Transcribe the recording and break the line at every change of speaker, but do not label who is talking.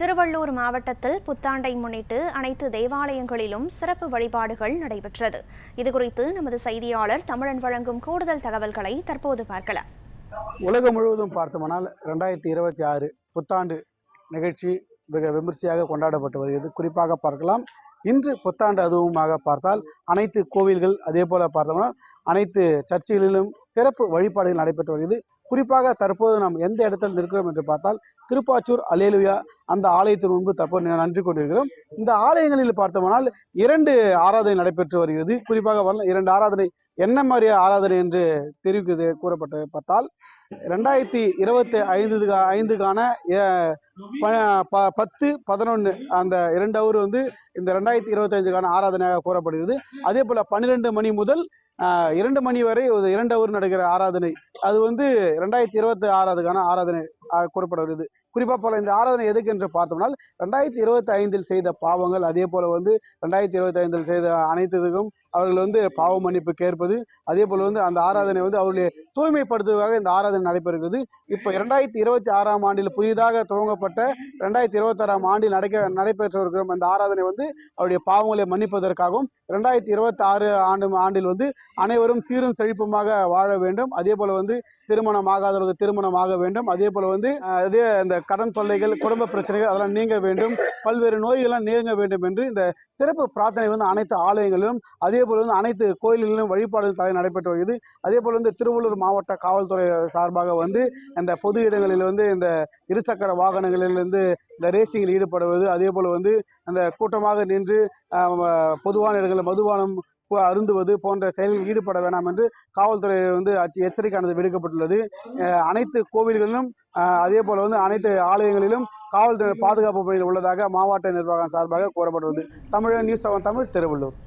திருவள்ளூர் மாவட்டத்தில் புத்தாண்டை முன்னிட்டு அனைத்து தேவாலயங்களிலும் சிறப்பு வழிபாடுகள் நடைபெற்றது. இதுகுறித்து நமது செய்தியாளர் தமிழன் வழங்கும் கூடுதல் தகவல்களை தற்போது பார்க்கலாம்.
உலகம் முழுவதும் பார்த்தோம்னால் 2026 புத்தாண்டு நிகழ்ச்சி மிக விமர்சையாக கொண்டாடப்பட்டு வருகிறது. குறிப்பாக பார்க்கலாம், இன்று புத்தாண்டு அதுவுமாக பார்த்தால் அனைத்து கோவில்கள், அதே போல பார்த்தோம்னா அனைத்து சர்ச்சைகளிலும் சிறப்பு வழிபாடுகள் நடைபெற்று வருகிறது. குறிப்பாக தற்போது நாம் எந்த இடத்தில் நிற்கிறோம் என்று பார்த்தால் திருப்பாச்சூர் அல்லேலூயா அந்த ஆலயத்தின் முன்பு தற்போது நன்றி கொண்டிருக்கிறோம். இந்த ஆலயங்களில் பார்த்தோம்னால் 2 ஆராதனை நடைபெற்று வருகிறது. குறிப்பாக 2 ஆராதனை என்ன மாதிரி ஆராதனை என்று தெரிவிக்கிறது கூறப்பட்டு பார்த்தால் 2025க்கான 10-11 அந்த 2 ஹவர் இந்த 2025க்கான ஆராதனையாக கூறப்படுகிறது. அதே போல 12 மணி முதல் 2 மணி வரை 2 ஹவர் நடக்கிற ஆராதனை அது 2026க்கான ஆராதனை கூறப்படுகிறது. குறிப்பாக போல இந்த ஆராதனை எதுக்கு என்று பார்த்தோம்னால் 2025 செய்த பாவங்கள், அதே போல 2025 செய்த அனைத்துக்கும் அவர்கள் பாவ மன்னிப்பு கேட்பது, அதே போல அந்த ஆராதனை அவர்களை தூய்மைப்படுத்துவதற்காக இந்த ஆராதனை நடைபெறுகிறது. இப்போ 2026ஆம் ஆண்டில் புதிதாக துவங்கப்பட்ட 2026ஆம் ஆண்டில் நடைபெற்றிருக்கிற அந்த ஆராதனை அவருடைய பாவங்களை மன்னிப்பதற்காகவும் 2026 ஆண்டில் அனைவரும் சீரும் செழிப்புமாக வாழ வேண்டும், அதே போல திருமணம் ஆகாதவர்களுக்கு திருமணம் ஆக வேண்டும், அதே போல அதே இந்த கடன் தொல்லைகள், குடும்ப பிரச்சனைகள் அதெல்லாம் நீங்க வேண்டும், பல்வேறு நோய்கள்லாம் நீங்க வேண்டும் என்று இந்த சிறப்பு பிரார்த்தனை அனைத்து ஆலயங்களிலும், அதே போல அனைத்து கோயில்களிலும் வழிபாடுகள் நடைபெற்று வருகிறது. அதே போல திருவள்ளூர் மாவட்ட காவல்துறை சார்பாக இந்த பொது இடங்களில் இந்த இருசக்கர வாகனங்களில் இந்த ரேசிங்கில் ஈடுபடுவது, அதே போல அந்த கூட்டமாக நின்று பொதுவான இடங்களில் மதுபானம் அருந்துவது போன்ற செயல்களில் ஈடுபட வேண்டாம் என்று காவல்துறை எச்சரிக்கையானது விடுக்கப்பட்டுள்ளது. அனைத்து கோவில்களிலும் அதே போல அனைத்து ஆலயங்களிலும் காவல்துறை பாதுகாப்பு பணியில் உள்ளதாக மாவட்ட நிர்வாகம் சார்பாக கூறப்பட்டுள்ளது. தமிழன் நியூஸ் 7 தமிழ், திருவள்ளூர்.